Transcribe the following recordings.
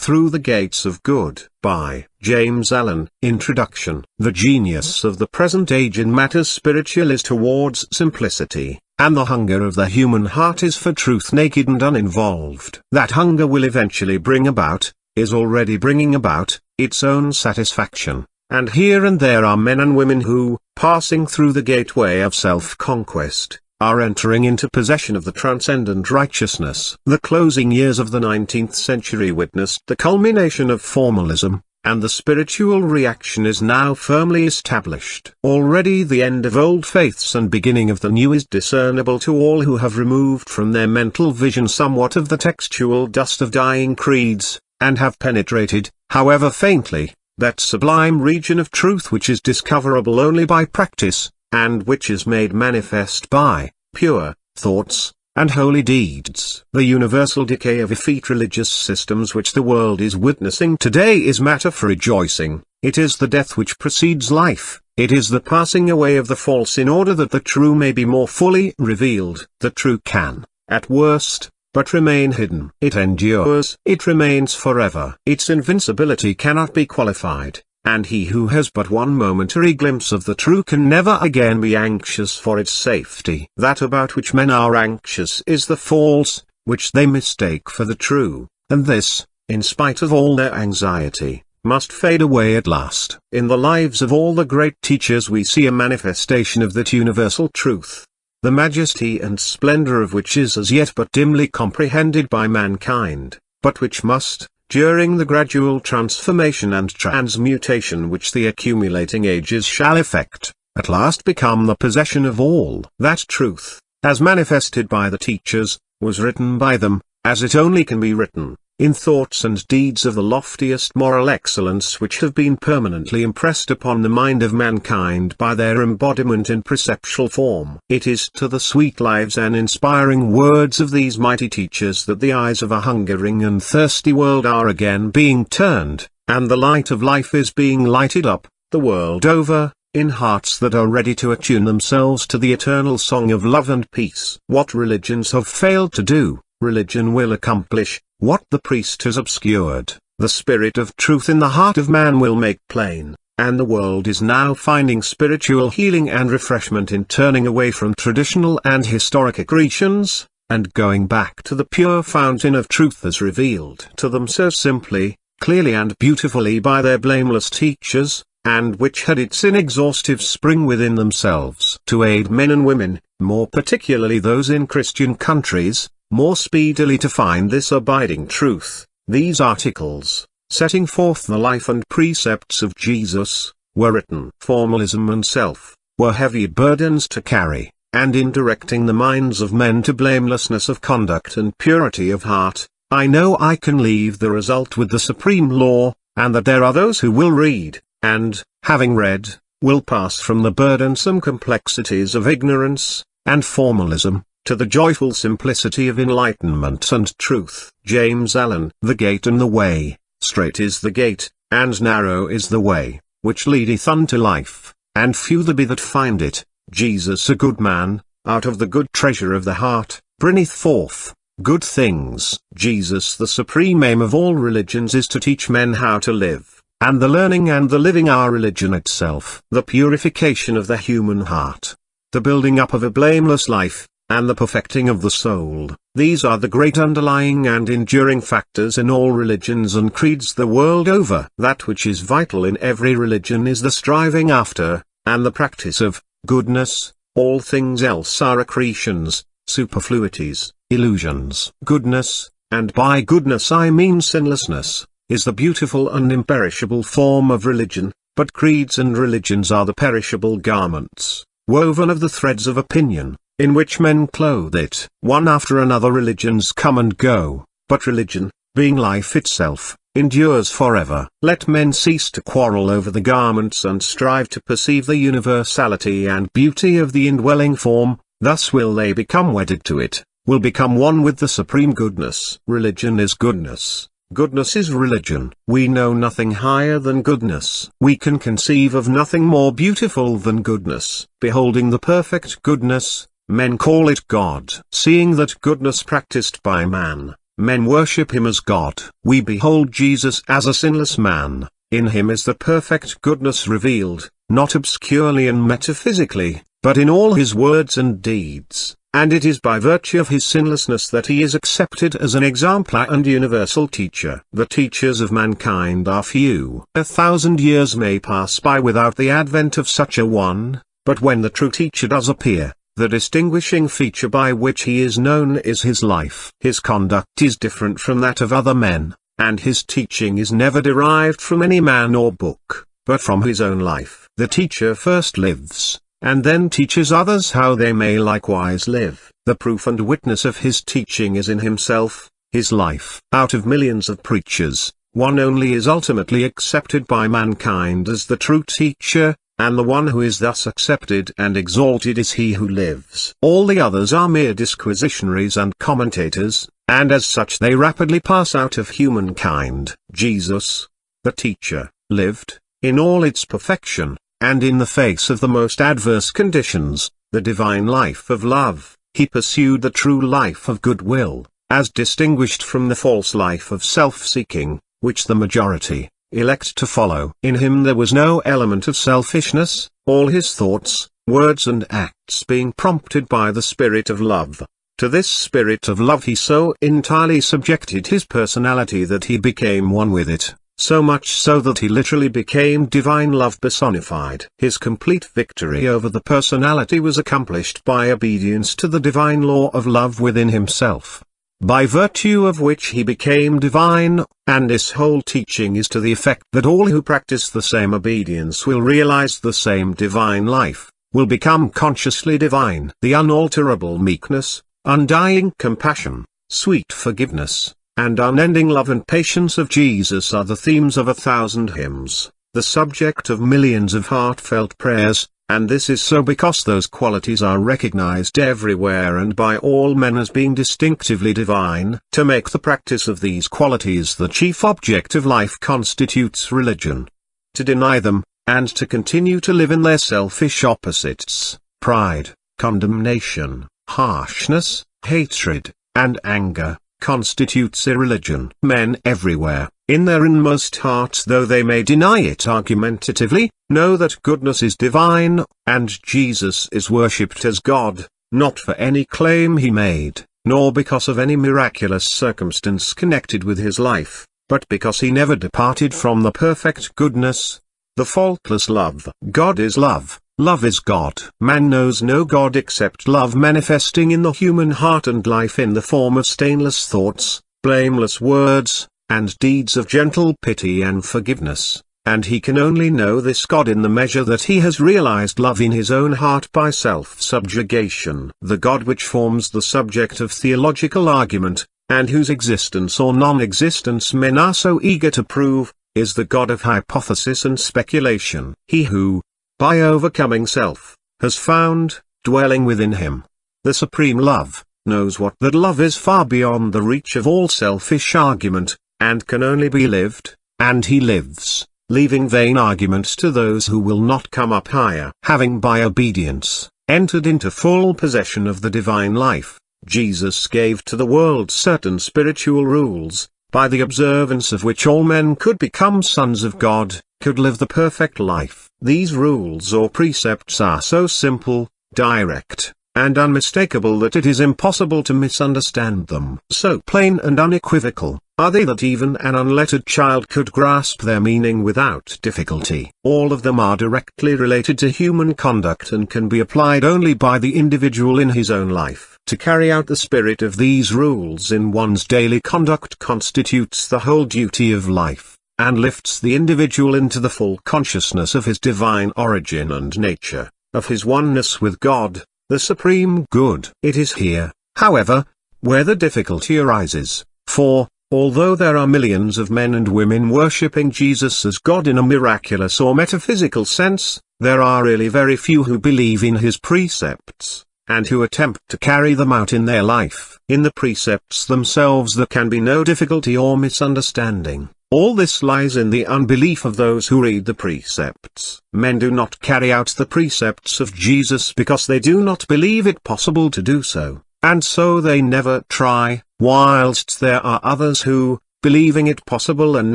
Through the Gates of Good, by James Allen. Introduction. The genius of the present age in matters spiritual is towards simplicity, and the hunger of the human heart is for truth naked and uninvolved. That hunger will eventually bring about, is already bringing about, its own satisfaction. And here and there are men and women who, passing through the gateway of self-conquest, are entering into possession of the transcendent righteousness. The closing years of the 19th century witnessed the culmination of formalism, and the spiritual reaction is now firmly established. Already the end of old faiths and beginning of the new is discernible to all who have removed from their mental vision somewhat of the textual dust of dying creeds, and have penetrated, however faintly, that sublime region of truth which is discoverable only by practice, and which is made manifest by pure thoughts and holy deeds. The universal decay of effete religious systems which the world is witnessing today is matter for rejoicing. It is the death which precedes life. It is the passing away of the false in order that the true may be more fully revealed. The true can, at worst, but remain hidden. It endures. It remains forever. Its invincibility cannot be qualified. And he who has but one momentary glimpse of the true can never again be anxious for its safety. That about which men are anxious is the false, which they mistake for the true, and this, in spite of all their anxiety, must fade away at last. In the lives of all the great teachers we see a manifestation of that universal truth, the majesty and splendor of which is as yet but dimly comprehended by mankind, but which must, during the gradual transformation and transmutation which the accumulating ages shall effect, at last become the possession of all. That truth, as manifested by the teachers, was written by them, as it only can be written, in thoughts and deeds of the loftiest moral excellence which have been permanently impressed upon the mind of mankind by their embodiment in perceptual form. It is to the sweet lives and inspiring words of these mighty teachers that the eyes of a hungering and thirsty world are again being turned, and the light of life is being lighted up, the world over, in hearts that are ready to attune themselves to the eternal song of love and peace. What religions have failed to do, religion will accomplish. What the priest has obscured, the spirit of truth in the heart of man will make plain, and the world is now finding spiritual healing and refreshment in turning away from traditional and historic accretions, and going back to the pure fountain of truth as revealed to them so simply, clearly and beautifully by their blameless teachers, and which had its inexhaustive spring within themselves. To aid men and women, more particularly those in Christian countries, more speedily to find this abiding truth, these articles, setting forth the life and precepts of Jesus, were written. Formalism and self, were heavy burdens to carry, and in directing the minds of men to blamelessness of conduct and purity of heart, I know I can leave the result with the supreme law, and that there are those who will read, and, having read, will pass from the burdensome complexities of ignorance and formalism, to the joyful simplicity of enlightenment and truth. James Allen. The gate and the way, strait is the gate, and narrow is the way, which leadeth unto life, and few there be that find it. Jesus a good man, out of the good treasure of the heart, bringeth forth good things. Jesus the supreme aim of all religions is to teach men how to live, and the learning and the living are religion itself. The purification of the human heart, the building up of a blameless life, and the perfecting of the soul, these are the great underlying and enduring factors in all religions and creeds the world over. That which is vital in every religion is the striving after, and the practice of, goodness. All things else are accretions, superfluities, illusions. Goodness, and by goodness I mean sinlessness, is the beautiful and imperishable form of religion, but creeds and religions are the perishable garments, woven of the threads of opinion, in which men clothe it. One after another religions come and go, but religion, being life itself, endures forever. Let men cease to quarrel over the garments and strive to perceive the universality and beauty of the indwelling form, thus will they become wedded to it, will become one with the supreme goodness. Religion is goodness. Goodness is religion. We know nothing higher than goodness. We can conceive of nothing more beautiful than goodness. Beholding the perfect goodness, men call it God. Seeing that goodness practiced by man, Men worship him as God. We behold Jesus as a sinless man. In him is the perfect goodness revealed, not obscurely and metaphysically, but in all his words and deeds. And it is by virtue of his sinlessness that he is accepted as an exemplar and universal teacher. The teachers of mankind are few. 1,000 years may pass by without the advent of such a one, but when the true teacher does appear, the distinguishing feature by which he is known is his life. His conduct is different from that of other men, and his teaching is never derived from any man or book, but from his own life. The teacher first lives, and then teaches others how they may likewise live. The proof and witness of his teaching is in himself, his life. Out of millions of preachers, one only is ultimately accepted by mankind as the true teacher, and the one who is thus accepted and exalted is he who lives. All the others are mere disquisitionaries and commentators, and as such they rapidly pass out of humankind. Jesus, the teacher, lived, in all its perfection, and in the face of the most adverse conditions, the divine life of love. He pursued the true life of goodwill, as distinguished from the false life of self-seeking, which the majority elect to follow. In him there was no element of selfishness, all his thoughts, words and acts being prompted by the spirit of love. To this spirit of love he so entirely subjected his personality that he became one with it. So much so that he literally became divine love personified. His complete victory over the personality was accomplished by obedience to the divine law of love within himself, by virtue of which he became divine, and his whole teaching is to the effect that all who practice the same obedience will realize the same divine life, will become consciously divine. The unalterable meekness, undying compassion, sweet forgiveness, and unending love and patience of Jesus are the themes of 1,000 hymns, the subject of millions of heartfelt prayers, and this is so because those qualities are recognized everywhere and by all men as being distinctively divine. To make the practice of these qualities the chief object of life constitutes religion. To deny them, and to continue to live in their selfish opposites, pride, condemnation, harshness, hatred, and anger, constitutes irreligion. Men everywhere, in their inmost hearts though they may deny it argumentatively, know that goodness is divine, and Jesus is worshipped as God, not for any claim he made, nor because of any miraculous circumstance connected with his life, but because he never departed from the perfect goodness, the faultless love. God is love. Love is God. Man knows no God except love manifesting in the human heart and life in the form of stainless thoughts, blameless words, and deeds of gentle pity and forgiveness, and he can only know this God in the measure that he has realized love in his own heart by self-subjugation. The God which forms the subject of theological argument, and whose existence or non-existence men are so eager to prove, is the God of hypothesis and speculation. He who, by overcoming self, has found, dwelling within him, the supreme love, knows what that love is far beyond the reach of all selfish argument, and can only be lived, and he lives, leaving vain arguments to those who will not come up higher. Having by obedience, entered into full possession of the divine life, Jesus gave to the world certain spiritual rules, by the observance of which all men could become sons of God, could live the perfect life. These rules or precepts are so simple, direct, and unmistakable that it is impossible to misunderstand them. So plain and unequivocal are they that even an unlettered child could grasp their meaning without difficulty. All of them are directly related to human conduct and can be applied only by the individual in his own life. To carry out the spirit of these rules in one's daily conduct constitutes the whole duty of life, and lifts the individual into the full consciousness of his divine origin and nature, of his oneness with God, the supreme good. It is here, however, where the difficulty arises, for, although there are millions of men and women worshipping Jesus as God in a miraculous or metaphysical sense, there are really very few who believe in his precepts, and who attempt to carry them out in their life. In the precepts themselves there can be no difficulty or misunderstanding. All this lies in the unbelief of those who read the precepts. Men do not carry out the precepts of Jesus because they do not believe it possible to do so, and so they never try. whilst there are others who, believing it possible and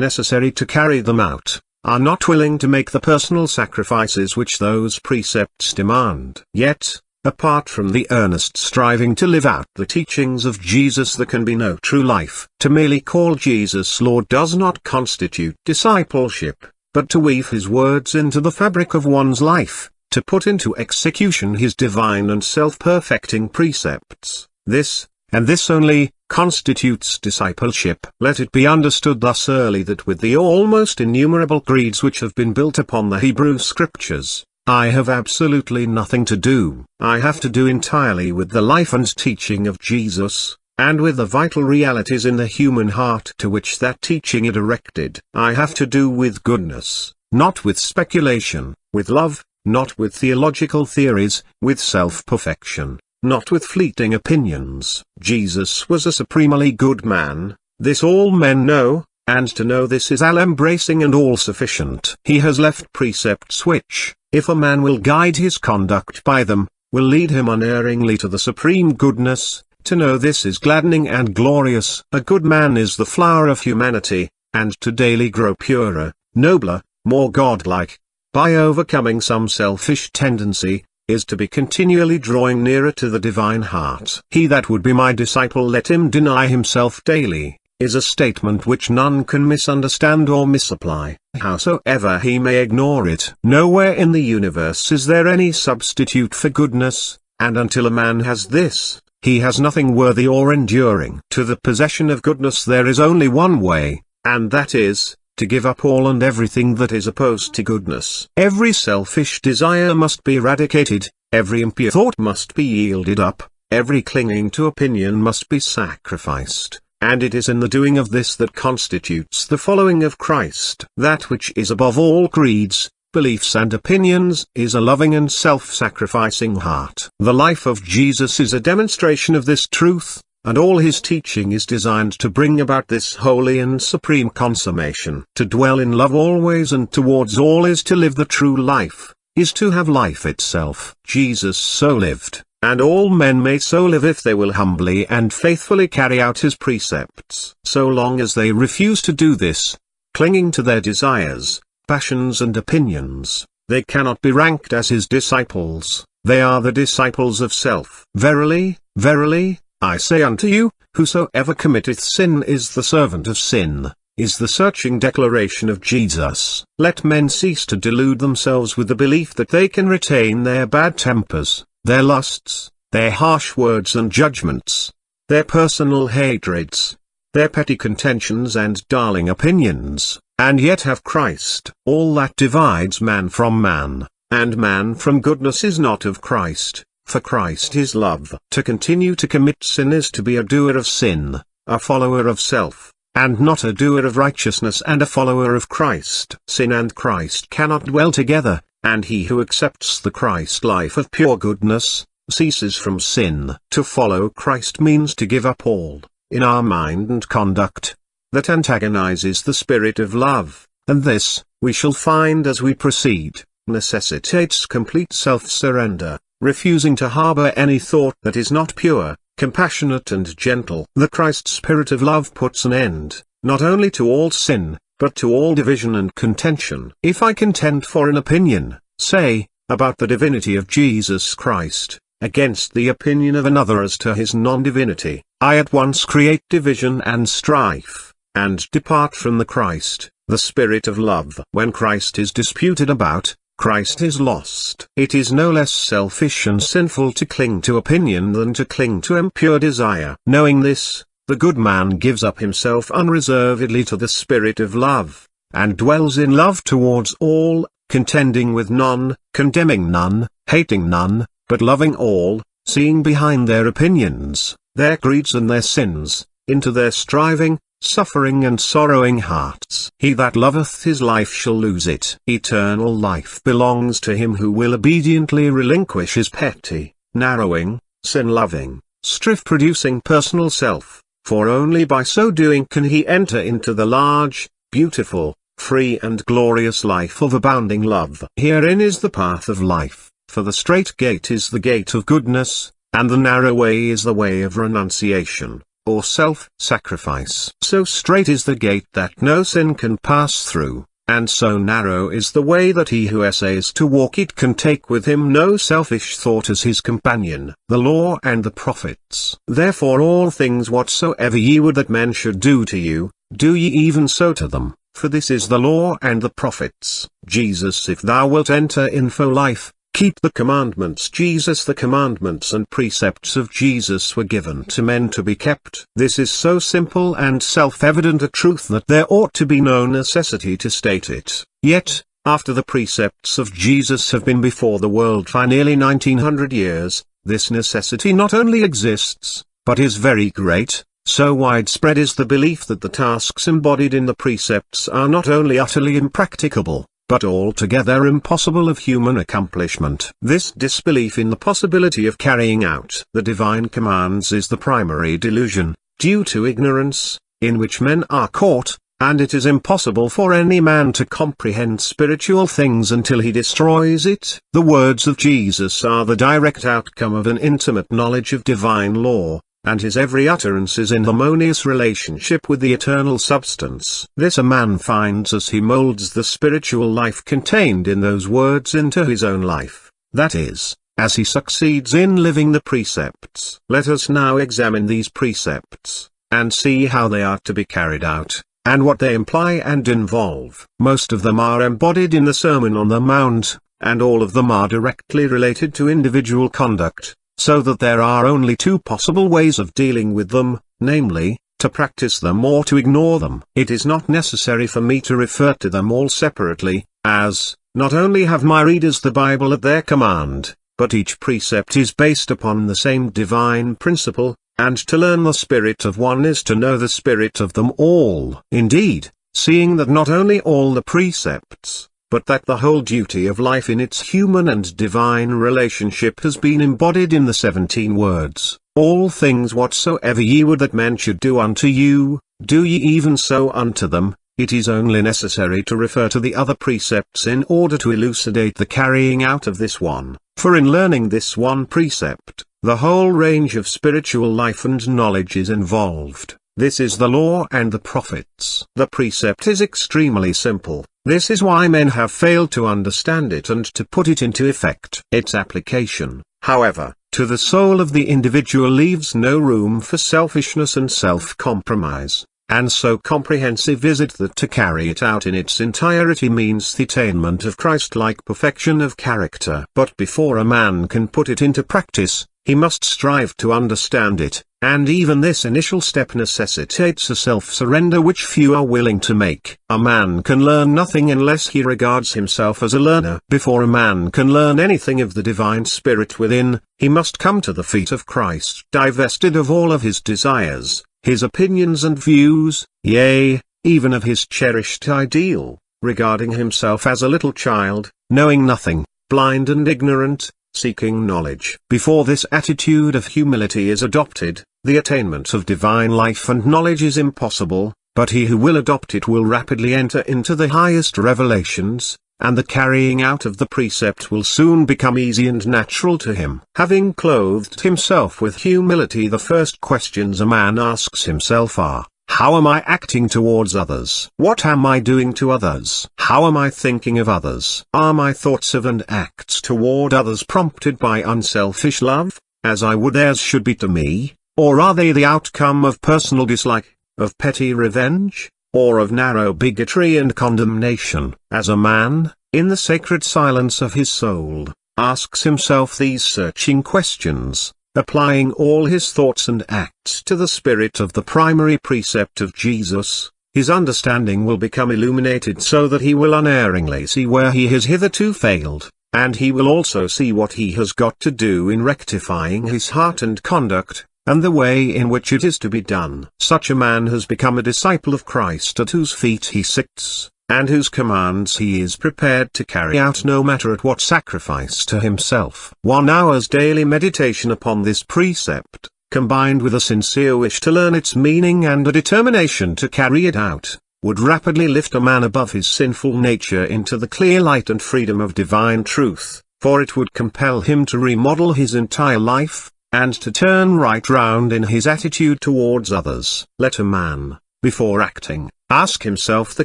necessary to carry them out, are not willing to make the personal sacrifices which those precepts demand. Yet, apart from the earnest striving to live out the teachings of Jesus, there can be no true life. To merely call Jesus Lord does not constitute discipleship, but to weave his words into the fabric of one's life, to put into execution his divine and self-perfecting precepts, this, and this only, constitutes discipleship. Let it be understood thus early that with the almost innumerable creeds which have been built upon the Hebrew Scriptures, I have absolutely nothing to do. I have to do entirely with the life and teaching of Jesus, and with the vital realities in the human heart to which that teaching is directed. I have to do with goodness, not with speculation, with love, not with theological theories, with self-perfection, not with fleeting opinions. Jesus was a supremely good man, this all men know, and to know this is all-embracing and all-sufficient. He has left precepts which, if a man will guide his conduct by them, will lead him unerringly to the supreme goodness. To know this is gladdening and glorious. A good man is the flower of humanity, and to daily grow purer, nobler, more godlike, by overcoming some selfish tendency, is to be continually drawing nearer to the divine heart. He that would be my disciple, let him deny himself daily, is a statement which none can misunderstand or misapply, howsoever he may ignore it. Nowhere in the universe is there any substitute for goodness, and until a man has this, he has nothing worthy or enduring. To the possession of goodness there is only one way, and that is, to give up all and everything that is opposed to goodness. Every selfish desire must be eradicated, every impure thought must be yielded up, every clinging to opinion must be sacrificed, and it is in the doing of this that constitutes the following of Christ. That which is above all creeds, beliefs and opinions is a loving and self-sacrificing heart. The life of Jesus is a demonstration of this truth, and all his teaching is designed to bring about this holy and supreme consummation. To dwell in love always and towards all is to live the true life, is to have life itself. Jesus so lived, and all men may so live if they will humbly and faithfully carry out his precepts. So long as they refuse to do this, clinging to their desires, passions and opinions, they cannot be ranked as his disciples. They are the disciples of self. Verily, verily, I say unto you, whosoever committeth sin is the servant of sin, is the searching declaration of Jesus. Let men cease to delude themselves with the belief that they can retain their bad tempers, their lusts, their harsh words and judgments, their personal hatreds, their petty contentions and darling opinions, and yet have Christ. All that divides man from man, and man from goodness is not of Christ. For Christ is love. To continue to commit sin is to be a doer of sin, a follower of self, and not a doer of righteousness and a follower of Christ. Sin and Christ cannot dwell together, and he who accepts the Christ life of pure goodness, ceases from sin. To follow Christ means to give up all, in our mind and conduct, that antagonizes the spirit of love, and this, we shall find as we proceed, necessitates complete self-surrender, refusing to harbor any thought that is not pure, compassionate and gentle. The Christ spirit of love puts an end, not only to all sin, but to all division and contention. If I contend for an opinion, say, about the divinity of Jesus Christ, against the opinion of another as to his non-divinity, I at once create division and strife, and depart from the Christ, the spirit of love. When Christ is disputed about, Christ is lost. It is no less selfish and sinful to cling to opinion than to cling to impure desire. Knowing this, the good man gives up himself unreservedly to the spirit of love, and dwells in love towards all, contending with none, condemning none, hating none, but loving all, seeing behind their opinions, their creeds and their sins, into their striving, suffering and sorrowing hearts. He that loveth his life shall lose it. Eternal life belongs to him who will obediently relinquish his petty, narrowing, sin-loving, strife-producing personal self, for only by so doing can he enter into the large, beautiful, free and glorious life of abounding love. Herein is the path of life, for the strait gate is the gate of goodness, and the narrow way is the way of renunciation. or self-sacrifice. So strait is the gate that no sin can pass through, and so narrow is the way that he who essays to walk it can take with him no selfish thought as his companion. The Law and the Prophets. Therefore all things whatsoever ye would that men should do to you, do ye even so to them, for this is the Law and the Prophets. Jesus, if thou wilt enter info life, keep the commandments. Jesus, the commandments and precepts of Jesus were given to men to be kept. This is so simple and self-evident a truth that there ought to be no necessity to state it. Yet, after the precepts of Jesus have been before the world for nearly 1900 years, this necessity not only exists, but is very great. So widespread is the belief that the tasks embodied in the precepts are not only utterly impracticable, but altogether impossible of human accomplishment. This disbelief in the possibility of carrying out the divine commands is the primary delusion, due to ignorance, in which men are caught, and it is impossible for any man to comprehend spiritual things until he destroys it. The words of Jesus are the direct outcome of an intimate knowledge of divine law, and his every utterance is in harmonious relationship with the eternal substance. This a man finds as he molds the spiritual life contained in those words into his own life, that is, as he succeeds in living the precepts. Let us now examine these precepts, and see how they are to be carried out, and what they imply and involve. Most of them are embodied in the Sermon on the Mount, and all of them are directly related to individual conduct, so that there are only two possible ways of dealing with them, namely, to practice them or to ignore them. It is not necessary for me to refer to them all separately, as, not only have my readers the Bible at their command, but each precept is based upon the same divine principle, and to learn the spirit of one is to know the spirit of them all. Indeed, seeing that not only all the precepts, but that the whole duty of life in its human and divine relationship has been embodied in the 17 words, all things whatsoever ye would that men should do unto you, do ye even so unto them, it is only necessary to refer to the other precepts in order to elucidate the carrying out of this one, for in learning this one precept, the whole range of spiritual life and knowledge is involved. This is the Law and the Prophets. The precept is extremely simple. This is why men have failed to understand it and to put it into effect. Its application, however, to the soul of the individual leaves no room for selfishness and self-compromise, and so comprehensive is it that to carry it out in its entirety means the attainment of Christ-like perfection of character. But before a man can put it into practice, he must strive to understand it, and even this initial step necessitates a self-surrender which few are willing to make. A man can learn nothing unless he regards himself as a learner. Before a man can learn anything of the divine spirit within, he must come to the feet of Christ divested of all of his desires, his opinions and views, yea, even of his cherished ideal, regarding himself as a little child, knowing nothing, blind and ignorant, seeking knowledge. Before this attitude of humility is adopted, the attainment of divine life and knowledge is impossible, but he who will adopt it will rapidly enter into the highest revelations, and the carrying out of the precept will soon become easy and natural to him. Having clothed himself with humility, the first questions a man asks himself are, how am I acting towards others? What am I doing to others? How am I thinking of others? Are my thoughts of and acts toward others prompted by unselfish love, as I would theirs should be to me, or are they the outcome of personal dislike, of petty revenge, or of narrow bigotry and condemnation? As a man, in the sacred silence of his soul, asks himself these searching questions, applying all his thoughts and acts to the spirit of the primary precept of Jesus, his understanding will become illuminated so that he will unerringly see where he has hitherto failed, and he will also see what he has got to do in rectifying his heart and conduct, and the way in which it is to be done. Such a man has become a disciple of Christ at whose feet he sits, and whose commands he is prepared to carry out no matter at what sacrifice to himself. 1 hour's daily meditation upon this precept, combined with a sincere wish to learn its meaning and a determination to carry it out, would rapidly lift a man above his sinful nature into the clear light and freedom of divine truth, for it would compel him to remodel his entire life, and to turn right round in his attitude towards others. Let a man, before acting, ask himself the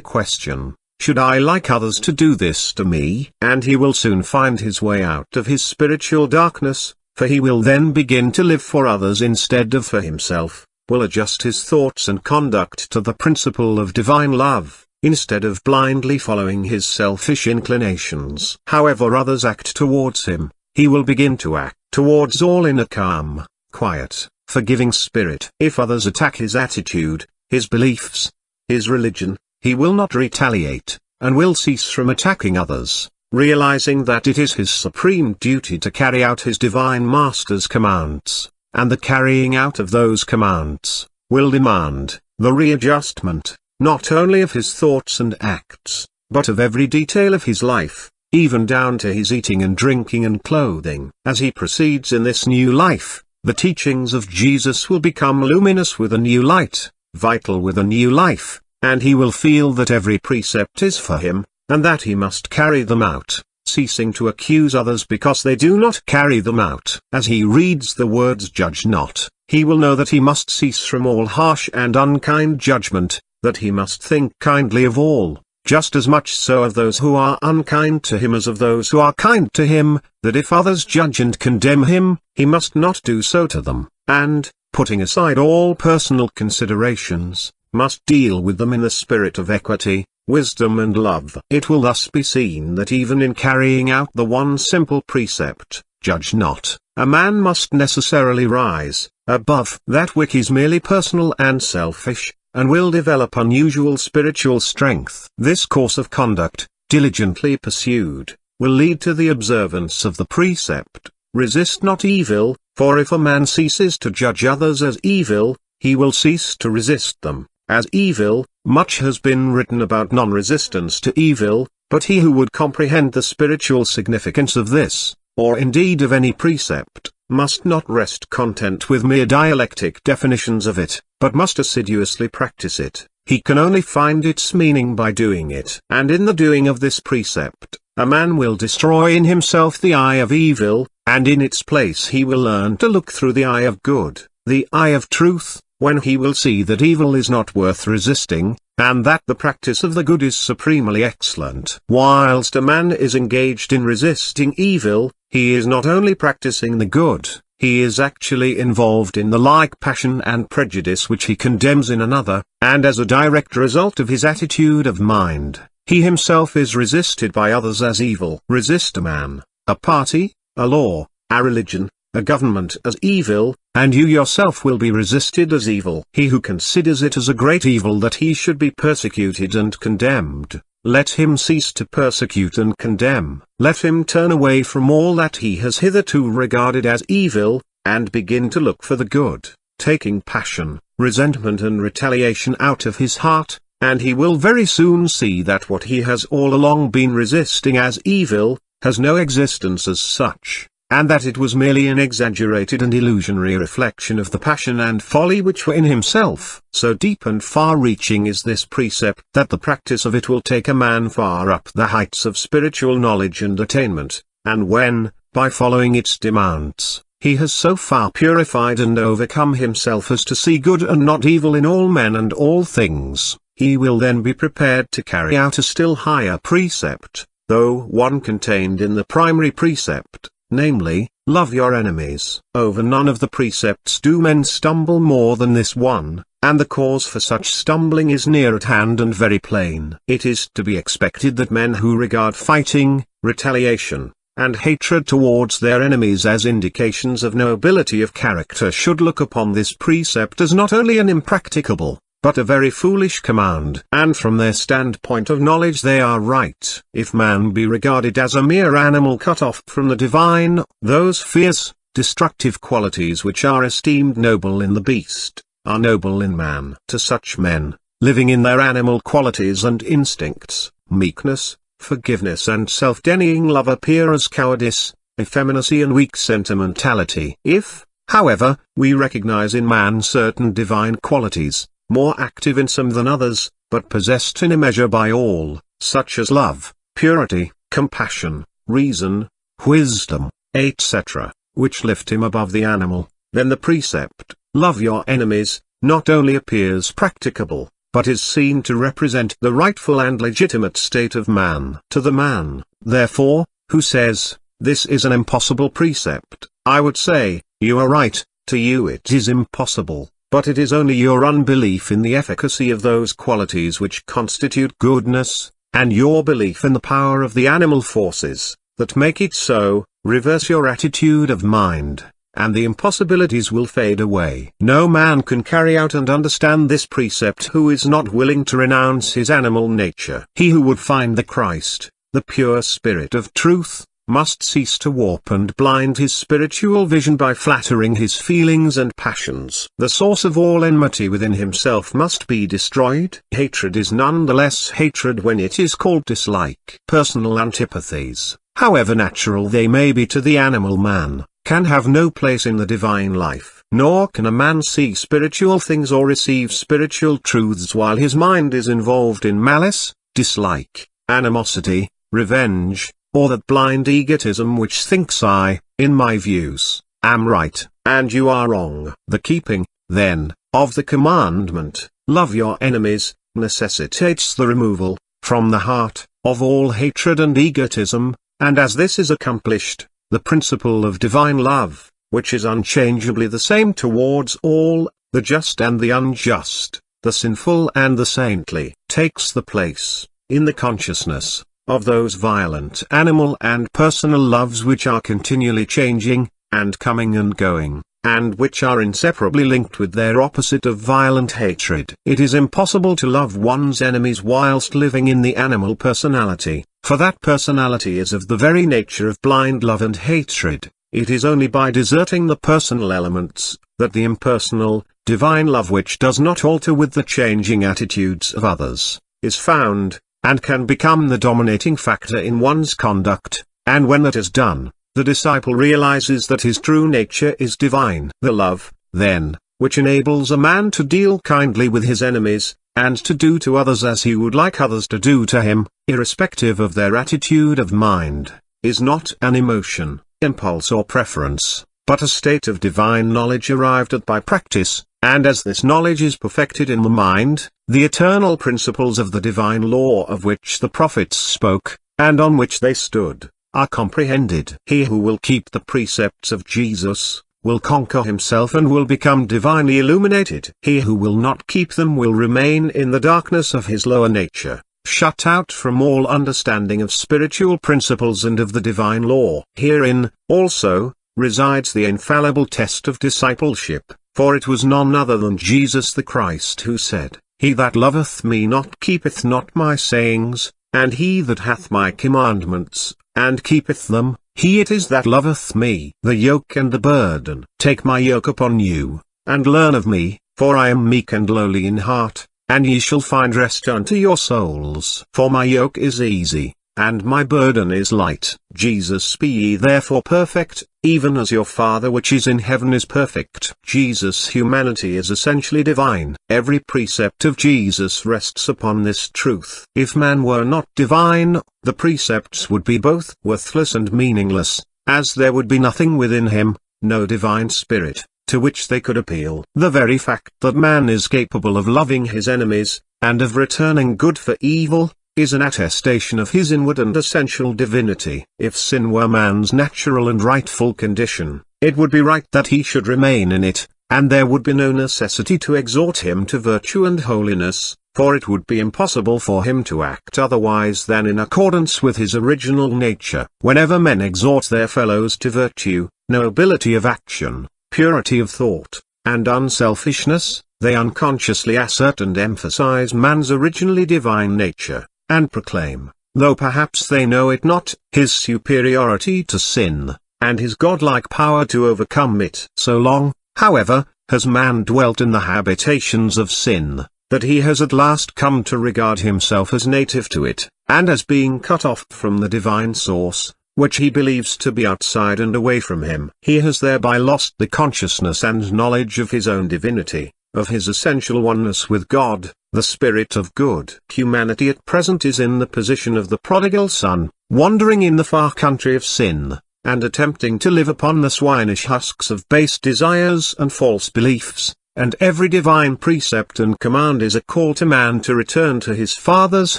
question, should I like others to do this to me? And he will soon find his way out of his spiritual darkness, for he will then begin to live for others instead of for himself, will adjust his thoughts and conduct to the principle of divine love, instead of blindly following his selfish inclinations. However others act towards him, he will begin to act towards all in a calm, quiet, forgiving spirit. If others attack his attitude, his beliefs, his religion, he will not retaliate, and will cease from attacking others, realizing that it is his supreme duty to carry out his divine master's commands, and the carrying out of those commands will demand the readjustment, not only of his thoughts and acts, but of every detail of his life, even down to his eating and drinking and clothing. As he proceeds in this new life, the teachings of Jesus will become luminous with a new light, vital with a new life, and he will feel that every precept is for him, and that he must carry them out, ceasing to accuse others because they do not carry them out. As he reads the words "judge not," he will know that he must cease from all harsh and unkind judgment, that he must think kindly of all, just as much so of those who are unkind to him as of those who are kind to him, that if others judge and condemn him, he must not do so to them, and, putting aside all personal considerations, must deal with them in the spirit of equity, wisdom and love. It will thus be seen that even in carrying out the one simple precept, "Judge not," a man must necessarily rise above that which is merely personal and selfish, and will develop unusual spiritual strength. This course of conduct, diligently pursued, will lead to the observance of the precept, "Resist not evil," for if a man ceases to judge others as evil, he will cease to resist them as evil. Much has been written about non-resistance to evil, but he who would comprehend the spiritual significance of this, or indeed of any precept, must not rest content with mere dialectic definitions of it, but must assiduously practice it. He can only find its meaning by doing it. And in the doing of this precept, a man will destroy in himself the eye of evil, and in its place he will learn to look through the eye of good, the eye of truth, when he will see that evil is not worth resisting, and that the practice of the good is supremely excellent. Whilst a man is engaged in resisting evil, he is not only practicing the good, he is actually involved in the like passion and prejudice which he condemns in another, and as a direct result of his attitude of mind, he himself is resisted by others as evil. Resist a man, a party, a law, a religion, a government as evil, and you yourself will be resisted as evil. He who considers it as a great evil that he should be persecuted and condemned, let him cease to persecute and condemn. Let him turn away from all that he has hitherto regarded as evil, and begin to look for the good, taking passion, resentment and retaliation out of his heart, and he will very soon see that what he has all along been resisting as evil, has no existence as such, and that it was merely an exaggerated and illusionary reflection of the passion and folly which were in himself. So deep and far-reaching is this precept that the practice of it will take a man far up the heights of spiritual knowledge and attainment, and when, by following its demands, he has so far purified and overcome himself as to see good and not evil in all men and all things, he will then be prepared to carry out a still higher precept, though one contained in the primary precept, namely, love your enemies. Over none of the precepts do men stumble more than this one, and the cause for such stumbling is near at hand and very plain. It is to be expected that men who regard fighting, retaliation, and hatred towards their enemies as indications of nobility of character should look upon this precept as not only an impracticable, but a very foolish command. And from their standpoint of knowledge they are right. If man be regarded as a mere animal cut off from the divine, those fierce, destructive qualities which are esteemed noble in the beast, are noble in man. To such men, living in their animal qualities and instincts, meekness, forgiveness and self-denying love appear as cowardice, effeminacy and weak sentimentality. If, however, we recognize in man certain divine qualities, more active in some than others, but possessed in a measure by all, such as love, purity, compassion, reason, wisdom, etc., which lift him above the animal, then the precept, love your enemies, not only appears practicable, but is seen to represent the rightful and legitimate state of man. To the man, therefore, who says, this is an impossible precept, I would say, you are right, to you it is impossible, but it is only your unbelief in the efficacy of those qualities which constitute goodness, and your belief in the power of the animal forces, that make it so. Reverse your attitude of mind, and the impossibilities will fade away. No man can carry out and understand this precept who is not willing to renounce his animal nature. He who would find the Christ, the pure spirit of truth, must cease to warp and blind his spiritual vision by flattering his feelings and passions. The source of all enmity within himself must be destroyed. Hatred is none the less hatred when it is called dislike. Personal antipathies, however natural they may be to the animal man, can have no place in the divine life. Nor can a man see spiritual things or receive spiritual truths while his mind is involved in malice, dislike, animosity, revenge, or that blind egotism which thinks I, in my views, am right, and you are wrong. The keeping, then, of the commandment, love your enemies, necessitates the removal, from the heart, of all hatred and egotism, and as this is accomplished, the principle of divine love, which is unchangeably the same towards all, the just and the unjust, the sinful and the saintly, takes the place, in the consciousness, of those violent animal and personal loves which are continually changing, and coming and going, and which are inseparably linked with their opposite of violent hatred. It is impossible to love one's enemies whilst living in the animal personality, for that personality is of the very nature of blind love and hatred. It is only by deserting the personal elements, that the impersonal, divine love which does not alter with the changing attitudes of others, is found, and can become the dominating factor in one's conduct, and when that is done, the disciple realizes that his true nature is divine. The love, then, which enables a man to deal kindly with his enemies, and to do to others as he would like others to do to him, irrespective of their attitude of mind, is not an emotion, impulse or preference, but a state of divine knowledge arrived at by practice, and as this knowledge is perfected in the mind, the eternal principles of the divine law of which the prophets spoke, and on which they stood, are comprehended. He who will keep the precepts of Jesus, will conquer himself and will become divinely illuminated. He who will not keep them will remain in the darkness of his lower nature, shut out from all understanding of spiritual principles and of the divine law. Herein, also, resides the infallible test of discipleship, for it was none other than Jesus the Christ who said, He that loveth me not keepeth not my sayings, and he that hath my commandments, and keepeth them, he it is that loveth me. The yoke and the burden. Take my yoke upon you, and learn of me, for I am meek and lowly in heart, and ye shall find rest unto your souls. For my yoke is easy, and my burden is light. Jesus, be ye therefore perfect, even as your Father which is in heaven is perfect. Jesus' humanity is essentially divine. Every precept of Jesus rests upon this truth. If man were not divine, the precepts would be both worthless and meaningless, as there would be nothing within him, no divine spirit, to which they could appeal. The very fact that man is capable of loving his enemies, and of returning good for evil, is an attestation of his inward and essential divinity. If sin were man's natural and rightful condition, it would be right that he should remain in it, and there would be no necessity to exhort him to virtue and holiness, for it would be impossible for him to act otherwise than in accordance with his original nature. Whenever men exhort their fellows to virtue, nobility of action, purity of thought, and unselfishness, they unconsciously assert and emphasize man's originally divine nature, and proclaim, though perhaps they know it not, his superiority to sin, and his godlike power to overcome it. So long, however, has man dwelt in the habitations of sin, that he has at last come to regard himself as native to it, and as being cut off from the divine source, which he believes to be outside and away from him. He has thereby lost the consciousness and knowledge of his own divinity, of his essential oneness with God, the Spirit of good. Humanity at present is in the position of the prodigal son, wandering in the far country of sin, and attempting to live upon the swinish husks of base desires and false beliefs, and every divine precept and command is a call to man to return to his Father's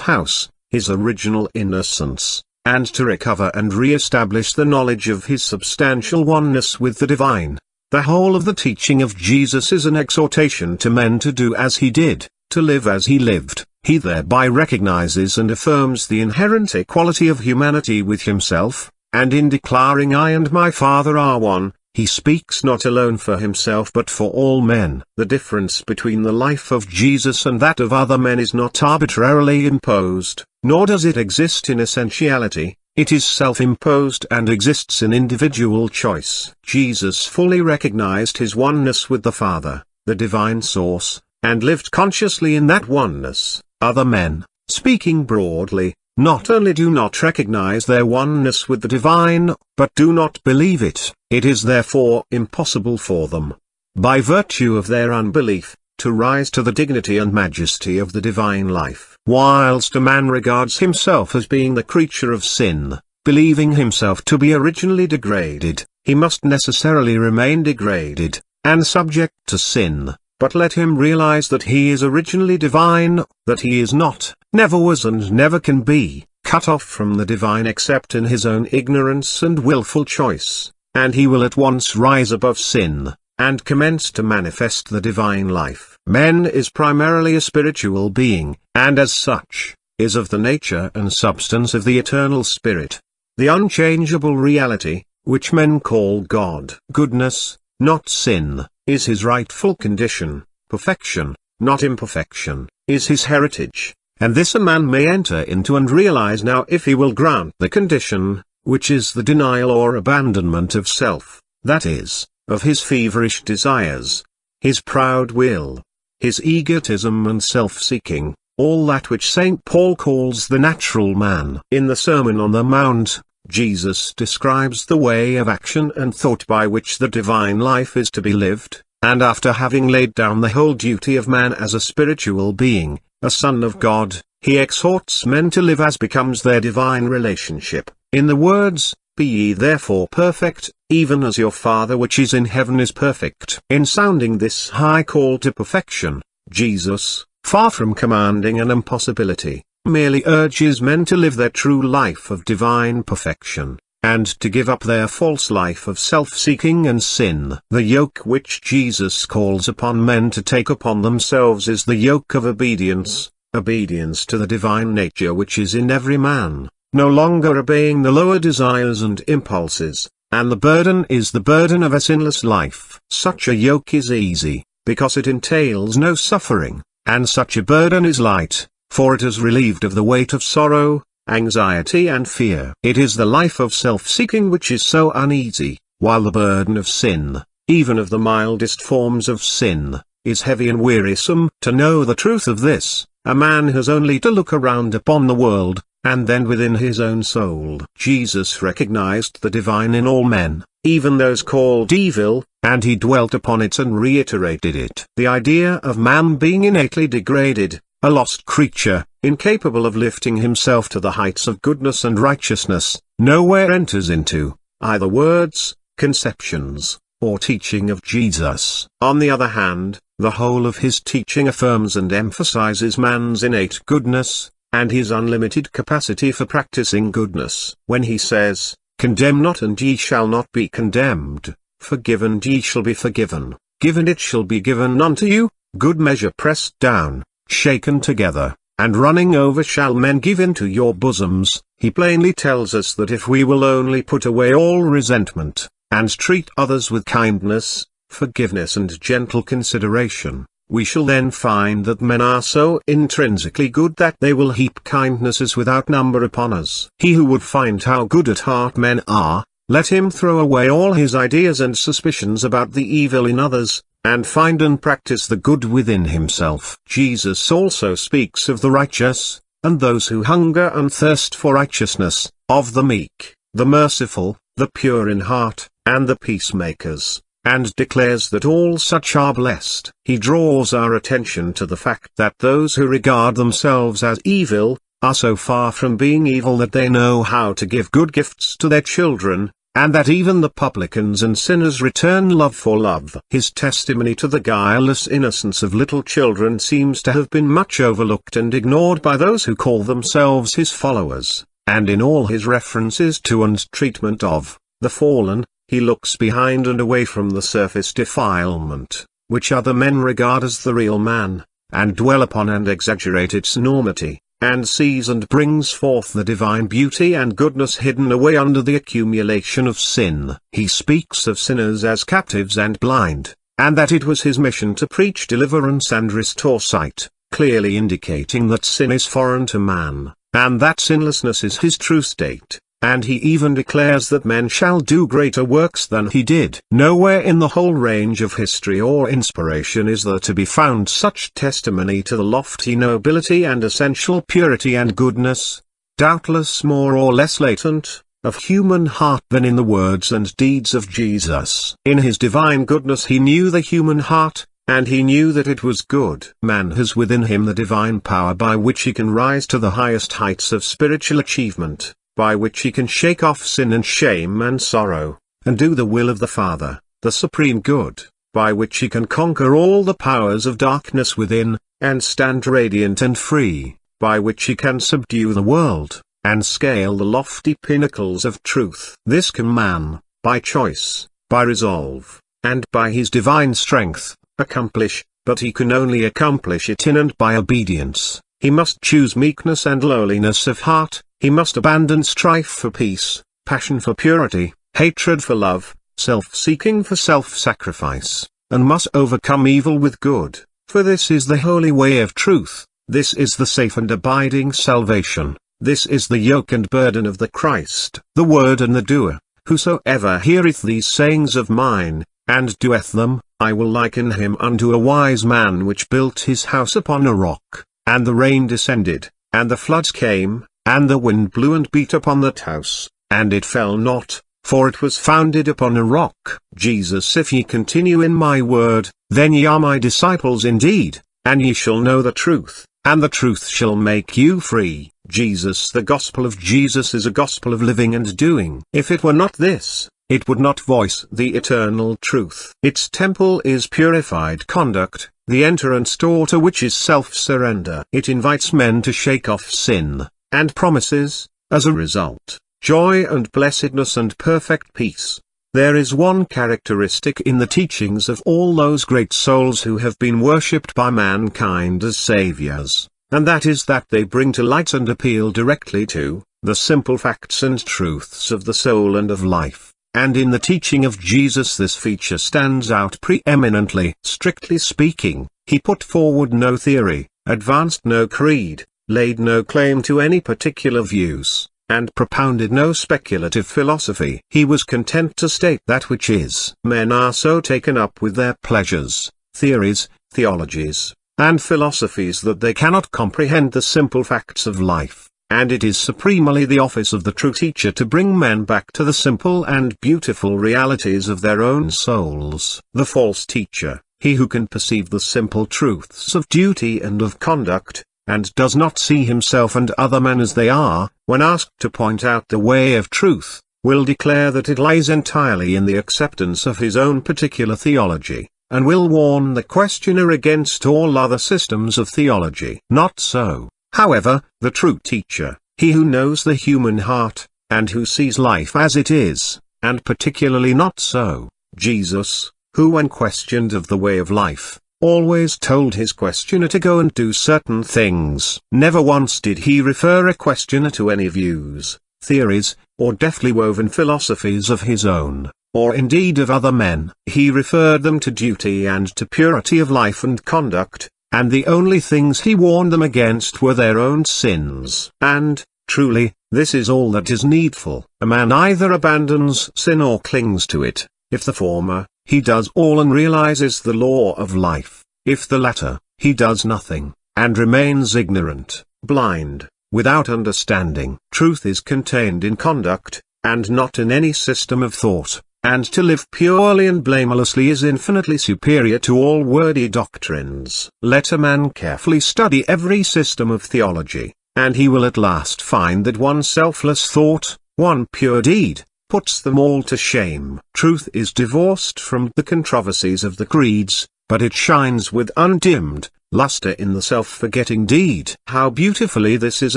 house, his original innocence, and to recover and re-establish the knowledge of his substantial oneness with the divine. The whole of the teaching of Jesus is an exhortation to men to do as he did, to live as he lived. He thereby recognizes and affirms the inherent equality of humanity with himself, and in declaring I and my Father are one, he speaks not alone for himself but for all men. The difference between the life of Jesus and that of other men is not arbitrarily imposed, nor does it exist in essentiality. It is self-imposed and exists in individual choice. Jesus fully recognized his oneness with the Father, the divine source, and lived consciously in that oneness. Other men, speaking broadly, not only do not recognize their oneness with the divine, but do not believe it. It is therefore impossible for them, by virtue of their unbelief, to rise to the dignity and majesty of the divine life. Whilst a man regards himself as being the creature of sin, believing himself to be originally degraded, he must necessarily remain degraded, and subject to sin. But let him realize that he is originally divine, that he is not, never was and never can be, cut off from the divine except in his own ignorance and willful choice, and he will at once rise above sin, and commence to manifest the divine life. Man is primarily a spiritual being, and as such, is of the nature and substance of the eternal spirit. The unchangeable reality, which men call God, goodness, not sin, is his rightful condition. Perfection, not imperfection, is his heritage, and this a man may enter into and realize now if he will grant the condition, which is the denial or abandonment of self, that is, of his feverish desires, his proud will, his egotism and self-seeking, all that which St. Paul calls the natural man. In the Sermon on the Mount, Jesus describes the way of action and thought by which the divine life is to be lived, and after having laid down the whole duty of man as a spiritual being, a son of God, he exhorts men to live as becomes their divine relationship, in the words, "Be ye therefore perfect, even as your Father which is in heaven is perfect." In sounding this high call to perfection, Jesus, far from commanding an impossibility, merely urges men to live their true life of divine perfection, and to give up their false life of self-seeking and sin. The yoke which Jesus calls upon men to take upon themselves is the yoke of obedience, obedience to the divine nature which is in every man, no longer obeying the lower desires and impulses, and the burden is the burden of a sinless life. Such a yoke is easy, because it entails no suffering, and such a burden is light, for it is relieved of the weight of sorrow, anxiety and fear. It is the life of self-seeking which is so uneasy, while the burden of sin, even of the mildest forms of sin, is heavy and wearisome. To know the truth of this, a man has only to look around upon the world, and then within his own soul. Jesus recognized the divine in all men, even those called evil, and he dwelt upon it and reiterated it. The idea of man being innately degraded, a lost creature, incapable of lifting himself to the heights of goodness and righteousness, nowhere enters into, either words, conceptions, or teaching of Jesus. On the other hand, the whole of his teaching affirms and emphasizes man's innate goodness, and his unlimited capacity for practicing goodness. When he says, "Condemn not and ye shall not be condemned, forgive and ye shall be forgiven, give and it shall be given unto you, good measure pressed down, shaken together, and running over shall men give into your bosoms," he plainly tells us that if we will only put away all resentment, and treat others with kindness, forgiveness and gentle consideration, we shall then find that men are so intrinsically good that they will heap kindnesses without number upon us. He who would find how good at heart men are, let him throw away all his ideas and suspicions about the evil in others, and find and practice the good within himself. Jesus also speaks of the righteous, and those who hunger and thirst for righteousness, of the meek, the merciful, the pure in heart, and the peacemakers, and declares that all such are blessed. He draws our attention to the fact that those who regard themselves as evil, are so far from being evil that they know how to give good gifts to their children, and that even the publicans and sinners return love for love. His testimony to the guileless innocence of little children seems to have been much overlooked and ignored by those who call themselves his followers, and in all his references to and treatment of the fallen, he looks behind and away from the surface defilement, which other men regard as the real man, and dwell upon and exaggerate its enormity, and sees and brings forth the divine beauty and goodness hidden away under the accumulation of sin. He speaks of sinners as captives and blind, and that it was his mission to preach deliverance and restore sight, clearly indicating that sin is foreign to man, and that sinlessness is his true state. And he even declares that men shall do greater works than he did. Nowhere in the whole range of history or inspiration is there to be found such testimony to the lofty nobility and essential purity and goodness, doubtless more or less latent, of human heart than in the words and deeds of Jesus. In his divine goodness he knew the human heart, and he knew that it was good. Man has within him the divine power by which he can rise to the highest heights of spiritual achievement, by which he can shake off sin and shame and sorrow, and do the will of the Father, the supreme good, by which he can conquer all the powers of darkness within, and stand radiant and free, by which he can subdue the world, and scale the lofty pinnacles of truth. This can man, by choice, by resolve, and by his divine strength, accomplish, but he can only accomplish it in and by obedience. He must choose meekness and lowliness of heart. He must abandon strife for peace, passion for purity, hatred for love, self-seeking for self-sacrifice, and must overcome evil with good, for this is the holy way of truth, this is the safe and abiding salvation, this is the yoke and burden of the Christ, the word and the doer. Whosoever heareth these sayings of mine, and doeth them, I will liken him unto a wise man which built his house upon a rock, and the rain descended, and the floods came, and the wind blew and beat upon that house, and it fell not, for it was founded upon a rock. Jesus: if ye continue in my word, then ye are my disciples indeed, and ye shall know the truth, and the truth shall make you free. Jesus: the gospel of Jesus is a gospel of living and doing. If it were not this, it would not voice the eternal truth. Its temple is purified conduct, the entrance door to which is self-surrender. It invites men to shake off sin, and promises, as a result, joy and blessedness and perfect peace. There is one characteristic in the teachings of all those great souls who have been worshipped by mankind as saviors, and that is that they bring to light and appeal directly to the simple facts and truths of the soul and of life. And in the teaching of Jesus this feature stands out preeminently. Strictly speaking, he put forward no theory, advanced no creed, laid no claim to any particular views, and propounded no speculative philosophy. He was content to state that which is. Men are so taken up with their pleasures, theories, theologies, and philosophies that they cannot comprehend the simple facts of life, and it is supremely the office of the true teacher to bring men back to the simple and beautiful realities of their own souls. The false teacher, he who can perceive the simple truths of duty and of conduct, and does not see himself and other men as they are, when asked to point out the way of truth, will declare that it lies entirely in the acceptance of his own particular theology, and will warn the questioner against all other systems of theology. Not so, however, the true teacher, he who knows the human heart, and who sees life as it is, and particularly not so, Jesus, who when questioned of the way of life, always told his questioner to go and do certain things. Never once did he refer a questioner to any views, theories, or deftly woven philosophies of his own, or indeed of other men. He referred them to duty and to purity of life and conduct, and the only things he warned them against were their own sins. And, truly, this is all that is needful. A man either abandons sin or clings to it. If the former, he does all and realizes the law of life. If the latter, he does nothing, and remains ignorant, blind, without understanding. Truth is contained in conduct, and not in any system of thought, and to live purely and blamelessly is infinitely superior to all wordy doctrines. Let a man carefully study every system of theology, and he will at last find that one selfless thought, one pure deed, puts them all to shame. Truth is divorced from the controversies of the creeds, but it shines with undimmed luster in the self-forgetting deed. How beautifully this is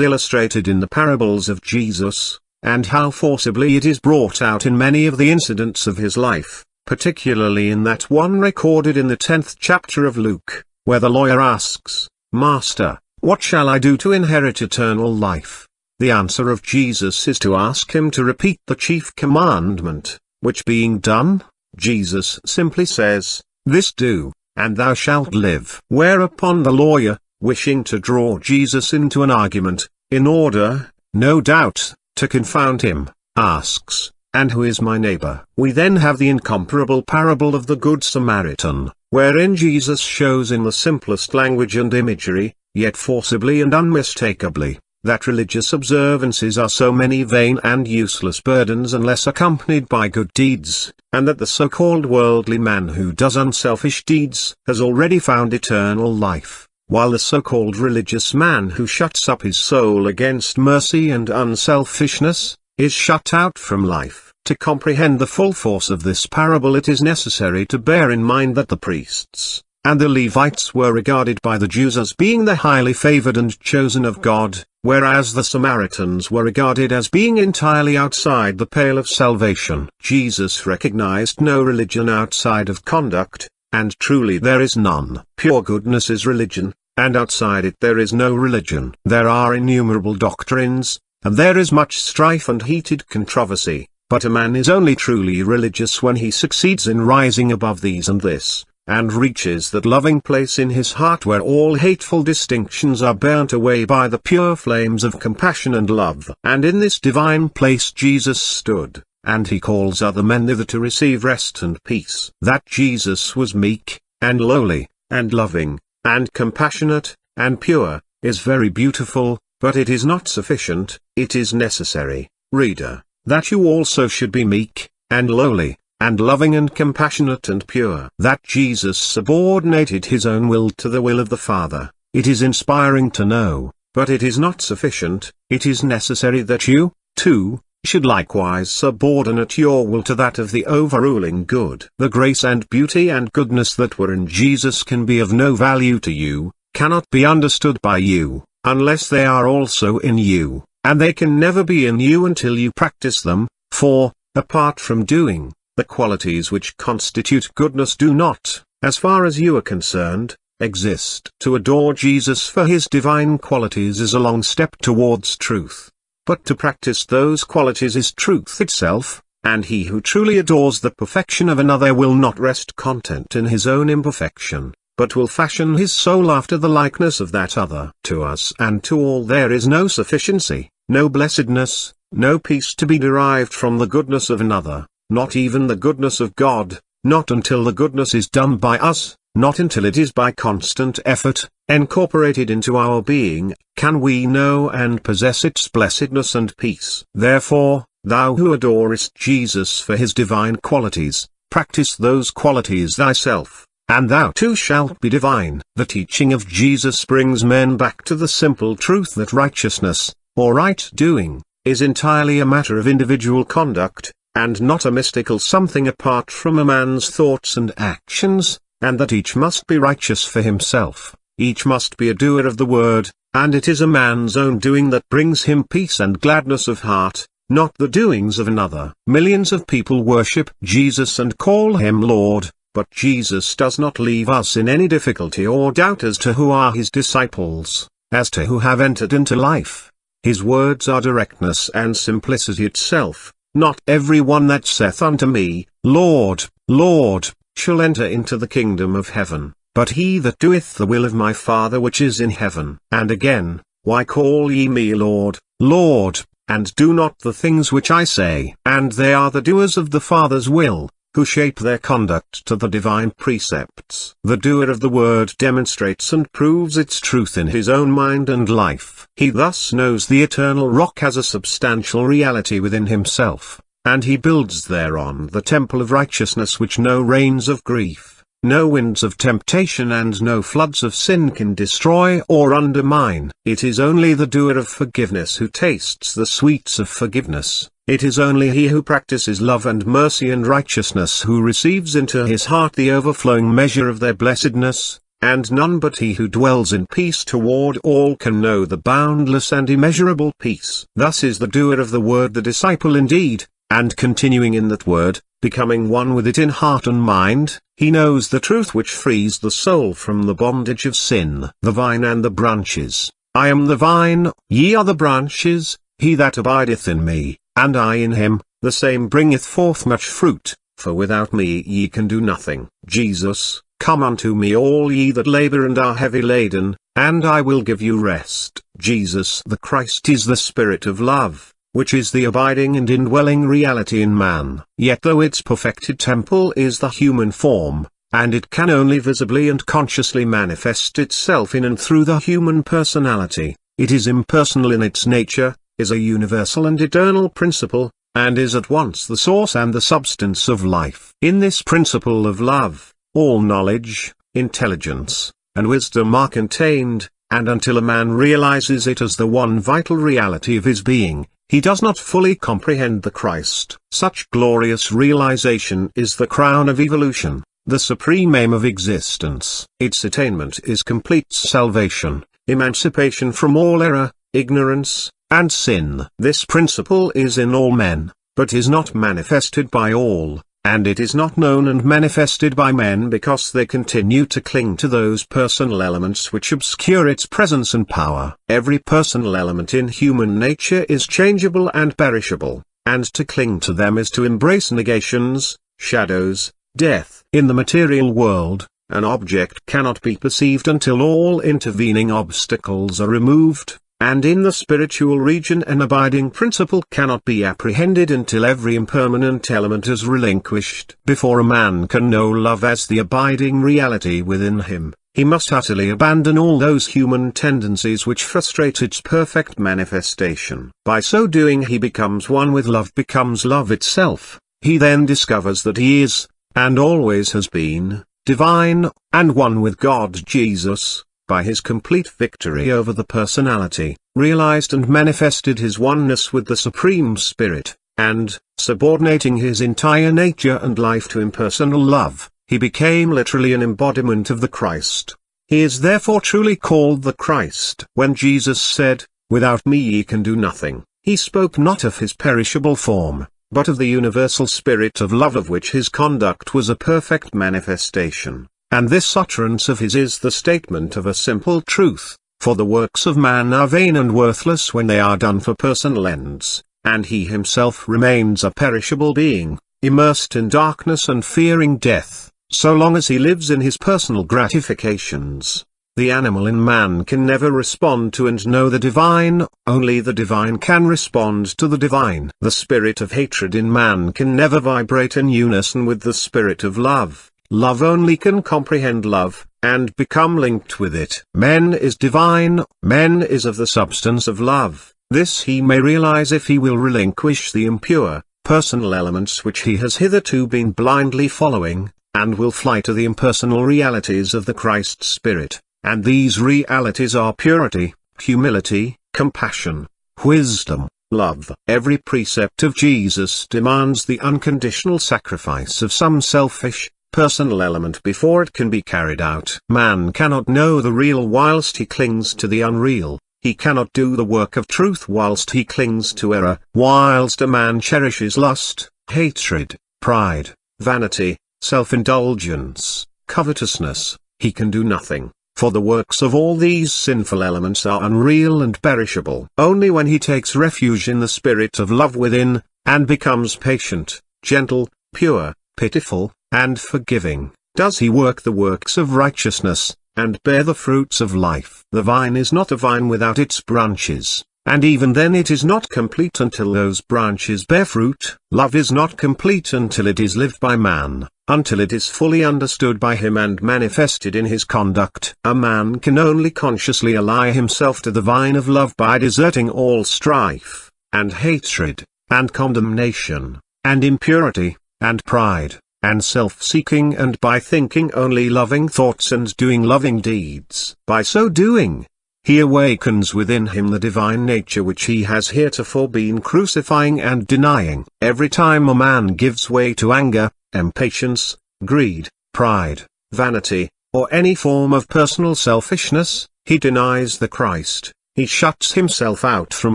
illustrated in the parables of Jesus, and how forcibly it is brought out in many of the incidents of his life, particularly in that one recorded in the 10th chapter of Luke, where the lawyer asks, "Master, what shall I do to inherit eternal life?" The answer of Jesus is to ask him to repeat the chief commandment, which being done, Jesus simply says, "This do, and thou shalt live." Whereupon the lawyer, wishing to draw Jesus into an argument, in order, no doubt, to confound him, asks, "And who is my neighbor?" We then have the incomparable parable of the Good Samaritan, wherein Jesus shows in the simplest language and imagery, yet forcibly and unmistakably, that religious observances are so many vain and useless burdens unless accompanied by good deeds, and that the so-called worldly man who does unselfish deeds has already found eternal life, while the so-called religious man who shuts up his soul against mercy and unselfishness, is shut out from life. To comprehend the full force of this parable, it is necessary to bear in mind that the priests and the Levites were regarded by the Jews as being the highly favored and chosen of God, whereas the Samaritans were regarded as being entirely outside the pale of salvation. Jesus recognized no religion outside of conduct, and truly there is none. Pure goodness is religion, and outside it there is no religion. There are innumerable doctrines, and there is much strife and heated controversy, but a man is only truly religious when he succeeds in rising above these and this, and reaches that loving place in his heart where all hateful distinctions are burnt away by the pure flames of compassion and love. And in this divine place Jesus stood, and he calls other men thither to receive rest and peace. That Jesus was meek, and lowly, and loving, and compassionate, and pure, is very beautiful, but it is not sufficient. It is necessary, reader, that you also should be meek, and lowly, and loving and compassionate and pure. That Jesus subordinated his own will to the will of the Father, it is inspiring to know, but it is not sufficient. It is necessary that you, too, should likewise subordinate your will to that of the overruling good. The grace and beauty and goodness that were in Jesus can be of no value to you, cannot be understood by you, unless they are also in you, and they can never be in you until you practice them, for, apart from doing, the qualities which constitute goodness do not, as far as you are concerned, exist. To adore Jesus for his divine qualities is a long step towards truth. But to practice those qualities is truth itself, and he who truly adores the perfection of another will not rest content in his own imperfection, but will fashion his soul after the likeness of that other. To us and to all there is no sufficiency, no blessedness, no peace to be derived from the goodness of another. Not even the goodness of God, not until the goodness is done by us, not until it is by constant effort, incorporated into our being, can we know and possess its blessedness and peace. Therefore, thou who adorest Jesus for his divine qualities, practice those qualities thyself, and thou too shalt be divine. The teaching of Jesus brings men back to the simple truth that righteousness, or right doing, is entirely a matter of individual conduct, and not a mystical something apart from a man's thoughts and actions, and that each must be righteous for himself, each must be a doer of the word, and it is a man's own doing that brings him peace and gladness of heart, not the doings of another. Millions of people worship Jesus and call him Lord, but Jesus does not leave us in any difficulty or doubt as to who are his disciples, as to who have entered into life. His words are directness and simplicity itself. Not every one that saith unto me, Lord, Lord, shall enter into the kingdom of heaven, but he that doeth the will of my Father which is in heaven. And again, why call ye me Lord, Lord, and do not the things which I say? And they are the doers of the Father's will, who shape their conduct to the divine precepts. The doer of the word demonstrates and proves its truth in his own mind and life. He thus knows the eternal rock as a substantial reality within himself, and he builds thereon the temple of righteousness which no rains of grief, no winds of temptation and no floods of sin can destroy or undermine. It is only the doer of forgiveness who tastes the sweets of forgiveness, It is only he who practices love and mercy and righteousness who receives into his heart the overflowing measure of their blessedness, and none but he who dwells in peace toward all can know the boundless and immeasurable peace. Thus is the doer of the word the disciple indeed, and continuing in that word, becoming one with it in heart and mind, he knows the truth which frees the soul from the bondage of sin. The vine and the branches. I am the vine, ye are the branches, he that abideth in me, and I in him, the same bringeth forth much fruit, for without me ye can do nothing. Jesus, come unto me all ye that labor and are heavy laden, and I will give you rest. Jesus the Christ is the Spirit of love, which is the abiding and indwelling reality in man. Yet though its perfected temple is the human form, and it can only visibly and consciously manifest itself in and through the human personality, it is impersonal in its nature, is a universal and eternal principle, and is at once the source and the substance of life. In this principle of love, all knowledge, intelligence, and wisdom are contained, and until a man realizes it as the one vital reality of his being, he does not fully comprehend the Christ. Such glorious realization is the crown of evolution, the supreme aim of existence. Its attainment is complete salvation, emancipation from all error, ignorance, and sin. This principle is in all men, but is not manifested by all, and it is not known and manifested by men because they continue to cling to those personal elements which obscure its presence and power. Every personal element in human nature is changeable and perishable, and to cling to them is to embrace negations, shadows, death. In the material world, an object cannot be perceived until all intervening obstacles are removed, and in the spiritual region an abiding principle cannot be apprehended until every impermanent element is relinquished. Before a man can know love as the abiding reality within him, he must utterly abandon all those human tendencies which frustrate its perfect manifestation. By so doing he becomes one with love, becomes love itself. He then discovers that he is, and always has been, divine, and one with God. Jesus, by his complete victory over the personality, realized and manifested his oneness with the Supreme Spirit, and, subordinating his entire nature and life to impersonal love, he became literally an embodiment of the Christ. He is therefore truly called the Christ. When Jesus said, "Without me ye can do nothing," he spoke not of his perishable form, but of the universal spirit of love of which his conduct was a perfect manifestation. And this utterance of his is the statement of a simple truth, for the works of man are vain and worthless when they are done for personal ends, and he himself remains a perishable being, immersed in darkness and fearing death, so long as he lives in his personal gratifications. The animal in man can never respond to and know the divine, only the divine can respond to the divine. The spirit of hatred in man can never vibrate in unison with the spirit of love. Love only can comprehend love, and become linked with it. Man is divine, man is of the substance of love. This he may realize if he will relinquish the impure, personal elements which he has hitherto been blindly following, and will fly to the impersonal realities of the Christ Spirit. And these realities are purity, humility, compassion, wisdom, love. Every precept of Jesus demands the unconditional sacrifice of some selfish, personal element before it can be carried out. Man cannot know the real whilst he clings to the unreal. He cannot do the work of truth whilst he clings to error. Whilst a man cherishes lust, hatred, pride, vanity, self-indulgence, covetousness, he can do nothing. For the works of all these sinful elements are unreal and perishable. Only when he takes refuge in the spirit of love within, and becomes patient, gentle, pure, pitiful, and forgiving, does he work the works of righteousness, and bear the fruits of life. The vine is not a vine without its branches, and even then it is not complete until those branches bear fruit. Love is not complete until it is lived by man, until it is fully understood by him and manifested in his conduct. A man can only consciously ally himself to the vine of love by deserting all strife, and hatred, and condemnation, and impurity, and pride, and self-seeking, and by thinking only loving thoughts and doing loving deeds. By so doing, he awakens within him the divine nature which he has heretofore been crucifying and denying. Every time a man gives way to anger, impatience, greed, pride, vanity, or any form of personal selfishness, he denies the Christ, he shuts himself out from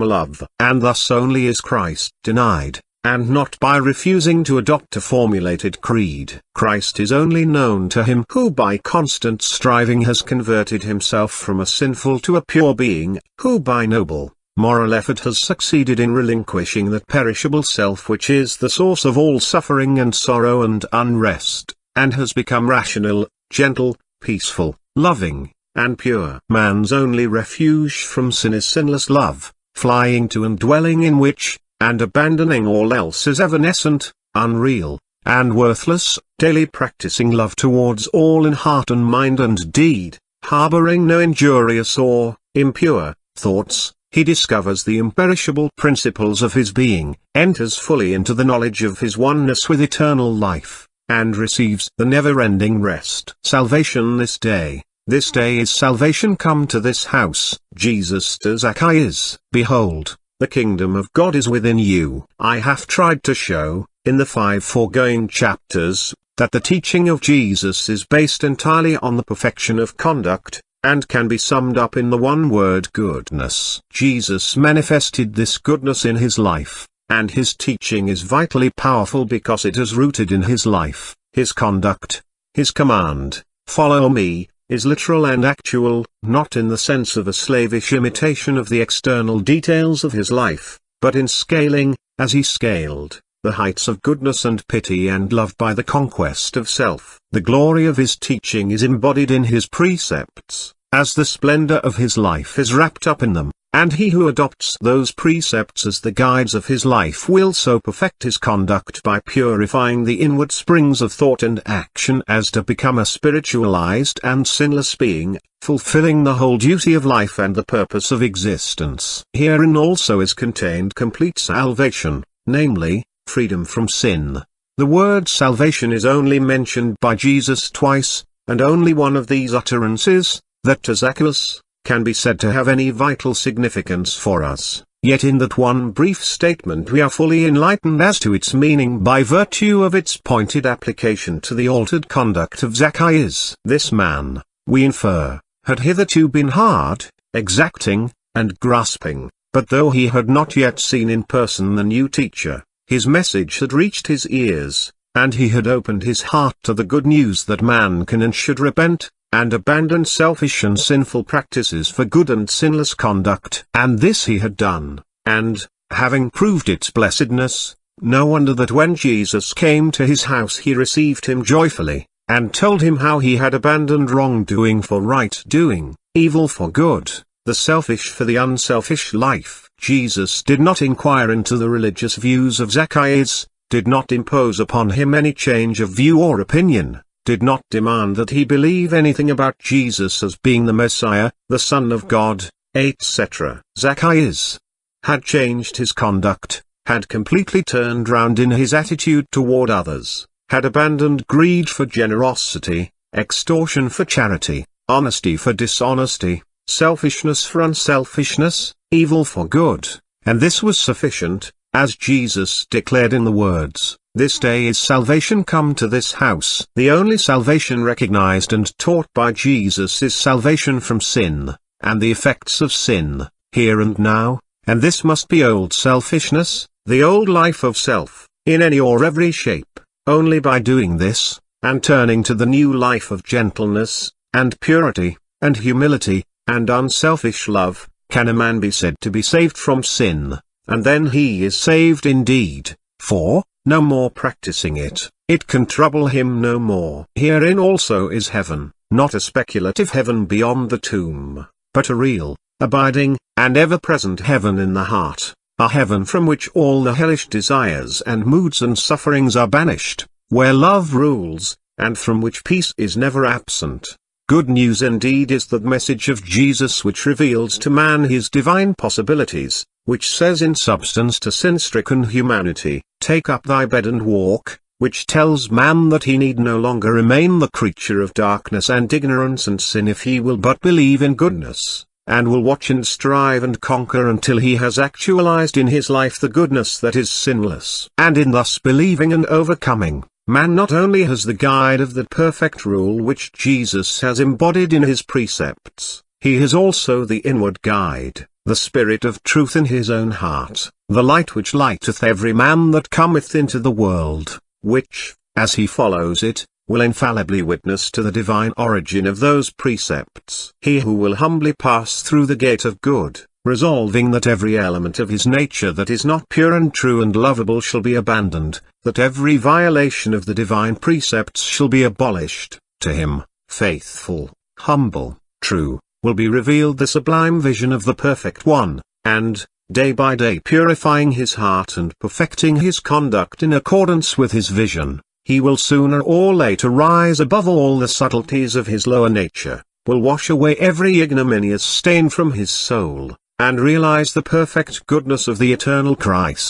love. And thus only is Christ denied, and not by refusing to adopt a formulated creed. Christ is only known to him who by constant striving has converted himself from a sinful to a pure being, who by noble, moral effort has succeeded in relinquishing that perishable self which is the source of all suffering and sorrow and unrest, and has become rational, gentle, peaceful, loving, and pure. Man's only refuge from sin is sinless love, flying to and dwelling in which, and abandoning all else is evanescent, unreal, and worthless, daily practicing love towards all in heart and mind and deed, harboring no injurious or impure thoughts, he discovers the imperishable principles of his being, enters fully into the knowledge of his oneness with eternal life, and receives the never-ending rest. Salvation this day is salvation come to this house. Jesus to Zacchaeus, behold, the kingdom of God is within you. I have tried to show, in the 5 foregoing chapters, that the teaching of Jesus is based entirely on the perfection of conduct, and can be summed up in the one word goodness. Jesus manifested this goodness in his life, and his teaching is vitally powerful because it is rooted in his life. His conduct, his command, "Follow me," is literal and actual, not in the sense of a slavish imitation of the external details of his life, but in scaling, as he scaled, the heights of goodness and pity and love by the conquest of self. The glory of his teaching is embodied in his precepts, as the splendor of his life is wrapped up in them, and he who adopts those precepts as the guides of his life will so perfect his conduct by purifying the inward springs of thought and action as to become a spiritualized and sinless being, fulfilling the whole duty of life and the purpose of existence. Herein also is contained complete salvation, namely, freedom from sin. The word salvation is only mentioned by Jesus twice, and only one of these utterances, that to Zacchaeus, can be said to have any vital significance for us, yet in that one brief statement we are fully enlightened as to its meaning by virtue of its pointed application to the altered conduct of Zacchaeus. This man, we infer, had hitherto been hard, exacting, and grasping, but though he had not yet seen in person the new teacher, his message had reached his ears, and he had opened his heart to the good news that man can and should repent, and abandon selfish and sinful practices for good and sinless conduct. And this he had done, and, having proved its blessedness, no wonder that when Jesus came to his house he received him joyfully, and told him how he had abandoned wrongdoing for right doing, evil for good, the selfish for the unselfish life. Jesus did not inquire into the religious views of Zacchaeus, did not impose upon him any change of view or opinion, did not demand that he believe anything about Jesus as being the Messiah, the Son of God, etc. Zacchaeus had changed his conduct, had completely turned round in his attitude toward others, had abandoned greed for generosity, extortion for charity, honesty for dishonesty, selfishness for unselfishness, evil for good, and this was sufficient, as Jesus declared in the words, "This day is salvation come to this house." The only salvation recognized and taught by Jesus is salvation from sin, and the effects of sin, here and now, and this must be old selfishness, the old life of self, in any or every shape. Only by doing this, and turning to the new life of gentleness, and purity, and humility, and unselfish love, can a man be said to be saved from sin, and then he is saved indeed, for, no more practicing it, it can trouble him no more. Herein also is heaven, not a speculative heaven beyond the tomb, but a real, abiding, and ever-present heaven in the heart, a heaven from which all the hellish desires and moods and sufferings are banished, where love rules, and from which peace is never absent. Good news indeed is the message of Jesus which reveals to man his divine possibilities, which says in substance to sin-stricken humanity, "Take up thy bed and walk," which tells man that he need no longer remain the creature of darkness and ignorance and sin if he will but believe in goodness, and will watch and strive and conquer until he has actualized in his life the goodness that is sinless. And in thus believing and overcoming, man not only has the guide of that perfect rule which Jesus has embodied in his precepts, he has also the inward guide, the Spirit of truth in his own heart, the light which lighteth every man that cometh into the world, which, as he follows it, will infallibly witness to the divine origin of those precepts. He who will humbly pass through the gate of good, resolving that every element of his nature that is not pure and true and lovable shall be abandoned, that every violation of the divine precepts shall be abolished, to him, faithful, humble, true, will be revealed the sublime vision of the Perfect One, and, day by day purifying his heart and perfecting his conduct in accordance with his vision, he will sooner or later rise above all the subtleties of his lower nature, will wash away every ignominious stain from his soul, and realize the perfect goodness of the eternal Christ.